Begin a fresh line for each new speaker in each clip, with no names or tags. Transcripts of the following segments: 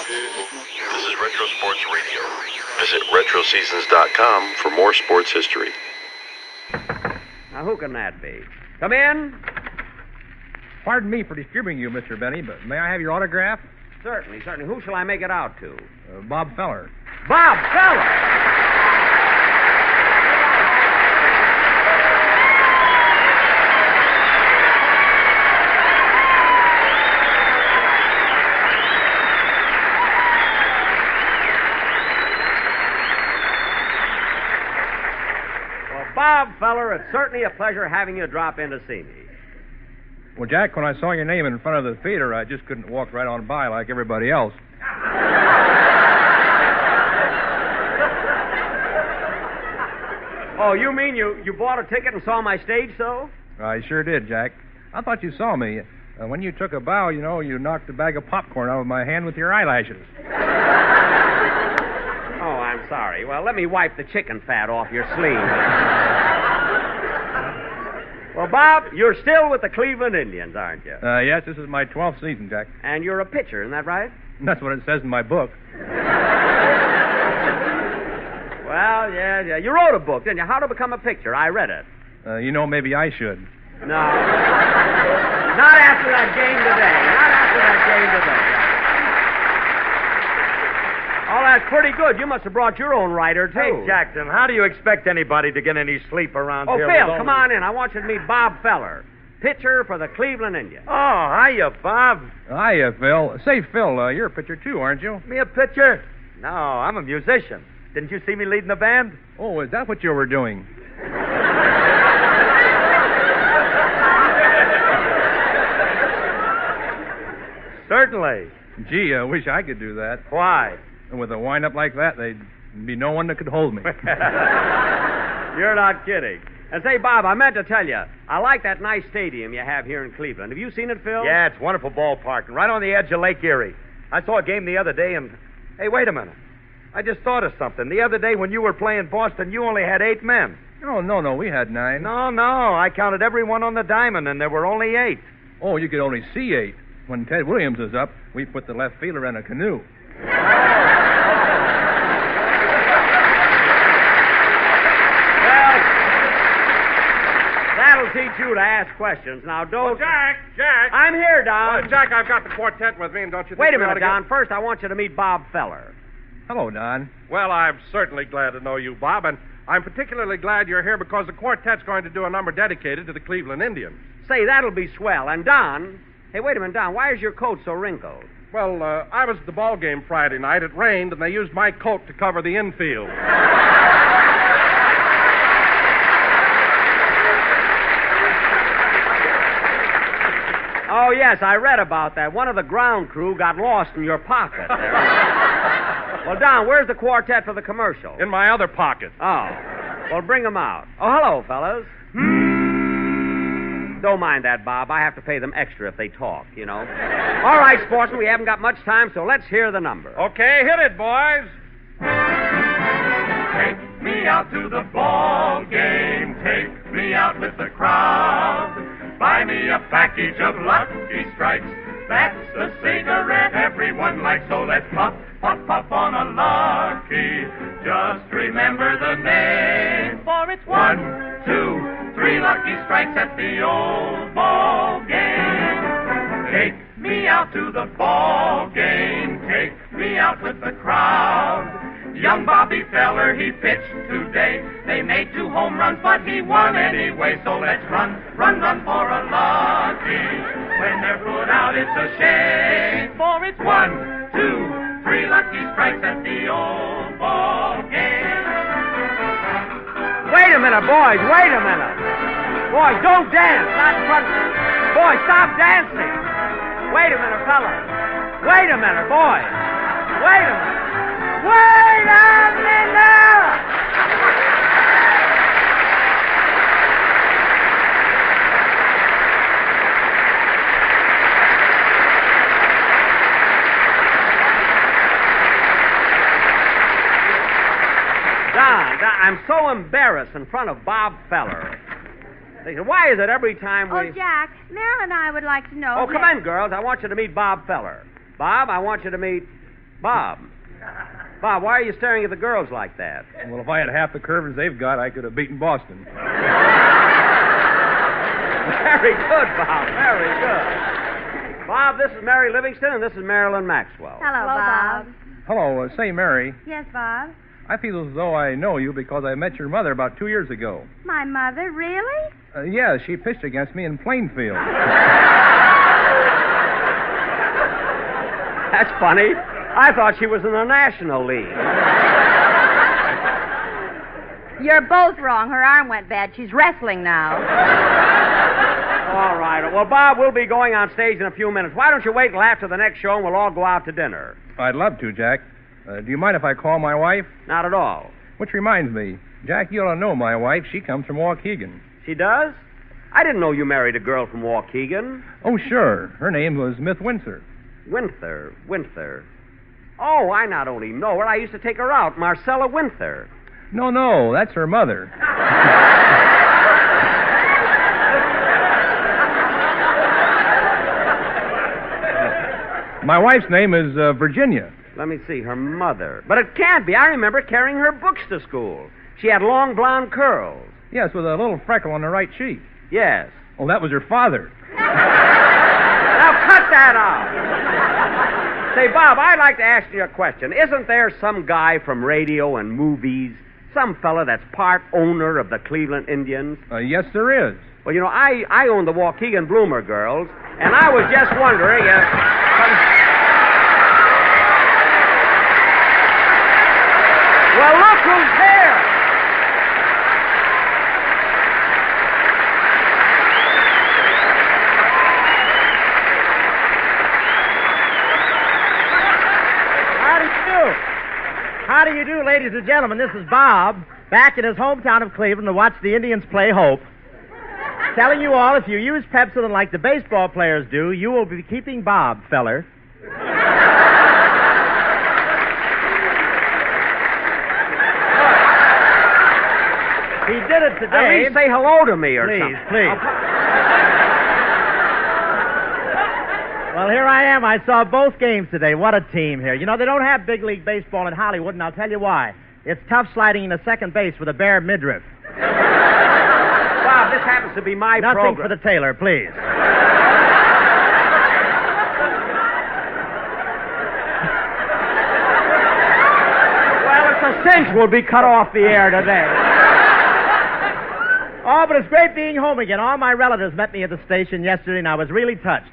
This is Retro Sports Radio. Visit RetroSeasons.com for more sports history.
Now, who can that be? Come in.
Pardon me for disturbing you, Mr. Benny, but may I have your autograph?
Certainly. Who shall I make it out to?
Bob Feller.
Bob Feller! Bob Feller, it's certainly a pleasure having you drop in to see me.
Well, Jack, when I saw your name in front of the theater, I just couldn't walk right on by like everybody else.
Oh, you mean you bought a ticket and saw my stage show?
I sure did, Jack. I thought you saw me. When you took a bow, you knocked a bag of popcorn out of my hand with your eyelashes.
Oh, I'm sorry. Well, let me wipe the chicken fat off your sleeve. Well, Bob, you're still with the Cleveland Indians, aren't you?
Yes, this is my 12th season, Jack.
And you're a pitcher, isn't that right?
That's what it says in my book.
Well, yeah. You wrote a book, didn't you? How to Become a Pitcher. I read it.
Maybe I should.
No. Not after that game today. Oh, that's pretty good. You must have brought your own writer, too.
Hey, Jackson, how do you expect anybody to get any sleep around here?
Oh, Phil, come on in. I want you to meet Bob Feller, pitcher for the Cleveland Indians.
Oh, hiya, Bob.
Hiya, Phil. Say, Phil, you're a pitcher, too, aren't you?
Me a pitcher? No, I'm a musician. Didn't you see me leading the band?
Oh, is that what you were doing?
Certainly.
Gee, I wish I could do that.
Why?
With a wind-up like that, there'd be no one that could hold me.
You're not kidding. And say, Bob, I meant to tell you, I like that nice stadium you have here in Cleveland. Have you seen it, Phil?
Yeah, it's a wonderful ballpark, and right on the edge of Lake Erie. I saw a game the other day, and... Hey, wait a minute. I just thought of something. The other day when you were playing Boston, you only had 8 men.
Oh, no, we had 9.
No, I counted everyone on the diamond, and there were only 8.
Oh, you could only see 8. When Ted Williams is up, we put the left fielder in a canoe.
That'll teach you to ask questions. Now, don't...
Oh, Jack!
I'm here, Don.
Jack, I've got the quartet with me, and don't you think
Wait a
we ought
minute,
to
Don. First, I want you to meet Bob Feller.
Hello, Don.
Well, I'm certainly glad to know you, Bob, and I'm particularly glad you're here because the quartet's going to do a number dedicated to the Cleveland Indians.
Say, that'll be swell. And Don... Hey, wait a minute, Don. Why is your coat so wrinkled?
Well, I was at the ball game Friday night. It rained, and they used my coat to cover the infield.
Oh, yes, I read about that. One of the ground crew got lost in your pocket there. Well, Don, where's the quartet for the commercial?
In my other pocket.
Oh. Well, bring them out. Oh, hello, fellas. Don't mind that, Bob. I have to pay them extra if they talk, All right, sportsmen, we haven't got much time, so let's hear the number.
Okay, hit it, boys.
Take me out to the ball game. Take me out with the crowd. Buy me a package of Lucky Strikes. That's the cigarette everyone likes. So let's puff, puff, puff on a Lucky. Just remember the name. For it's 1, 2, 3 Lucky Strikes at the old ball game. Take me out to the ball game. Take me out with the crowd. Young Bobby Feller, he pitched today. They made 2 home runs, but he won anyway. So let's run, run, run for a Lucky. When they're put out, it's a shame. For it's 1, 2, 3 Lucky Strikes at the old ball game.
Wait a minute, boys. Wait a minute. Boys, don't dance. Not in front. Boys, stop dancing. Wait a minute, fellas. Wait a minute, boys. Wait a minute. Wait a minute! Don, I'm so embarrassed in front of Bob Feller. Why is it every time we...
Oh, Jack, Meryl and I would like to know...
Oh, come in, girls. I want you to meet Bob Feller. Bob, I want you to meet... Bob, why are you staring at the girls like that?
Well, if I had half the curves they've got, I could have beaten Boston.
Very good, Bob. Very good. Bob, this is Mary Livingston, and this is Marilyn Maxwell.
Hello, Bob.
Hello, say, Mary,
Yes, Bob.
I feel as though I know you because I met your mother about 2 years ago.
My mother, really?
Yeah, she pitched against me in Plainfield.
That's funny. I thought she was in the National League.
You're both wrong. Her arm went bad. She's wrestling now.
All right. Well, Bob, we'll be going on stage in a few minutes. Why don't you wait until after the next show and we'll all go out to dinner?
I'd love to, Jack. Do you mind if I call my wife?
Not at all.
Which reminds me, Jack, you ought to know my wife. She comes from Waukegan.
She does? I didn't know you married a girl from Waukegan.
Oh, sure. Her name was Miss Windsor.
Winther. Oh, I not only know her, I used to take her out, Marcella Winther.
No, that's her mother. My wife's name is Virginia.
Let me see, her mother. But it can't be. I remember carrying her books to school. She had long blonde curls.
Yes, with a little freckle on the right cheek.
Yes.
Oh, that was her father.
Now cut that out. Say, Bob, I'd like to ask you a question. Isn't there some guy from radio and movies, some fella that's part owner of the Cleveland Indians?
Yes, there is.
Well, you know, I own the Waukegan Bloomer Girls, and I was just wondering if... Well, look who's here!
How do you do, ladies and gentlemen? This is Bob, back in his hometown of Cleveland to watch the Indians play Hope. Telling you all, if you use Pepsodent like the baseball players do, you will be keeping Bob, feller. He did it today.
At least say hello to me or
Please,
something.
please. Well, here I am. I saw both games today. What a team here. You know, they don't have big league baseball in Hollywood, and I'll tell you why. It's tough sliding into second base with a bare midriff.
Bob, this happens to be my
Nothing
program.
for the tailor, please.
Well, it's a cinch we'll be cut off the air today.
Oh, but it's great being home again. All my relatives met me at the station yesterday, and I was really touched.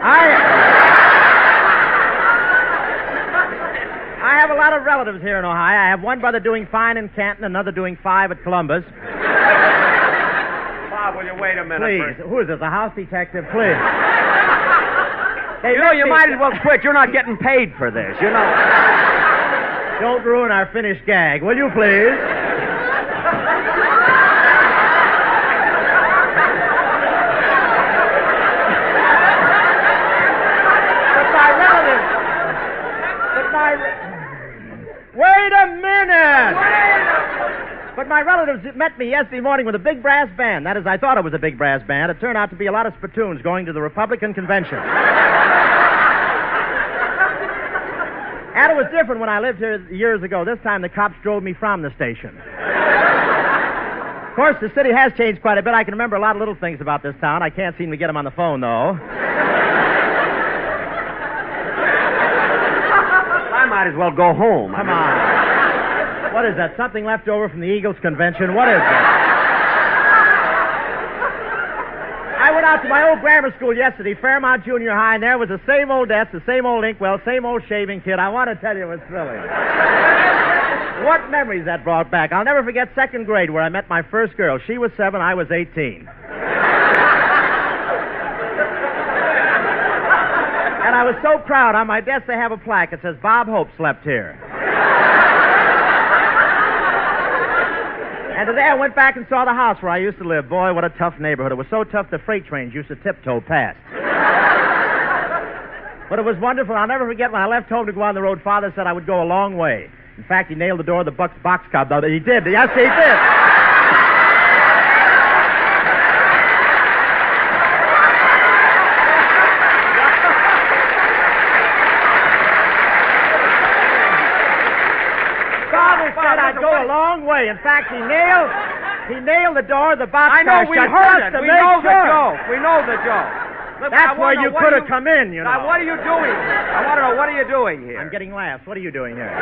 I have a lot of relatives here in Ohio. I have one brother doing fine in Canton, another doing 5 at Columbus.
Bob, will you wait a minute?
Please. Who is this, a house detective? Please.
You know, you might as well quit. You're not getting paid for this, you know.
Don't ruin our finished gag, will you, please? Wait a minute! But my relatives met me yesterday morning with a big brass band. That is, I thought it was a big brass band. It turned out to be a lot of spittoons going to the Republican convention. And it was different when I lived here years ago. This time the cops drove me from the station. Of course, the city has changed quite a bit. I can remember a lot of little things about this town. I can't seem to get them on the phone, though.
I might as well go home.
Come on. What is that? Something left over from the Eagles convention? What is that? I went out to my old grammar school yesterday, Fairmount Junior High, and there was the same old desk, the same old inkwell, same old shaving kit. I want to tell you, it was thrilling. What memories that brought back. I'll never forget second grade where I met my first girl. She was 7, I was 18. And I was so proud. On my desk they have a plaque. It says, Bob Hope slept here. And today I went back and saw the house where I used to live. Boy, what a tough neighborhood. It was so tough the freight trains used to tiptoe past. But it was wonderful. I'll never forget when I left home to go on the road, Father said I would go a long way. In fact, he nailed the door of the box cop. He did. Yes, he did. said I'd go a long way. In fact, he nailed the door of the box.
I know, we heard it. We know the joke. We know the joke. Look,
That's where you could have come in, you know.
Now, what are you doing? I want to know, what are you doing here?
I'm getting laughs. What are you doing here?
I'm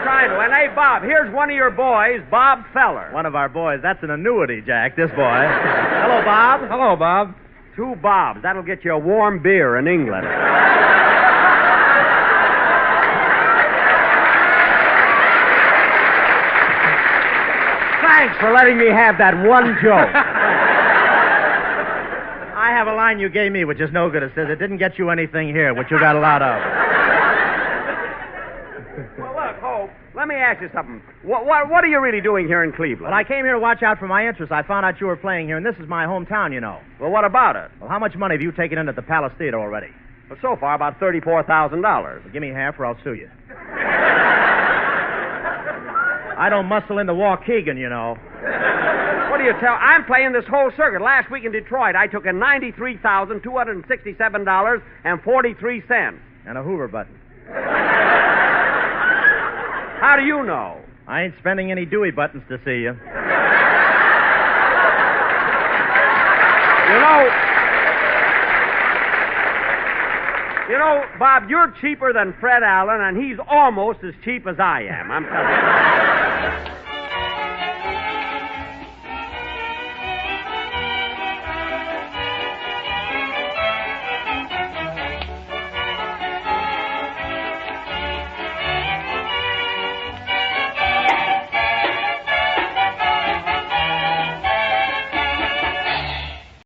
trying to. And hey, Bob, here's one of your boys, Bob Feller.
One of our boys. That's an annuity, Jack, this boy. Hello, Bob.
Hello, Bob.
2 Bobs. That'll get you a warm beer in England. Thanks for letting me have that one joke.
I have a line you gave me which is no good. It says, it didn't get you anything here, which you got a lot of.
Well, look, Hope, let me ask you something. What are you really doing here in Cleveland?
Well, I came here to watch out for my interests. I found out you were playing here, and this is my hometown, you know.
Well, what about it?
Well, how much money have you taken in at the Palace Theater already?
Well, so far, about $34,000.
Well, give me half or I'll sue you. I don't muscle into Waukegan, you know.
What do you tell? I'm playing this whole circuit. Last week in Detroit, I took in $93,267.43.
And a Hoover button.
How do you know?
I ain't spending any Dewey buttons to see you.
You know, Bob, you're cheaper than Fred Allen, and he's almost as cheap as I am. I'm telling you.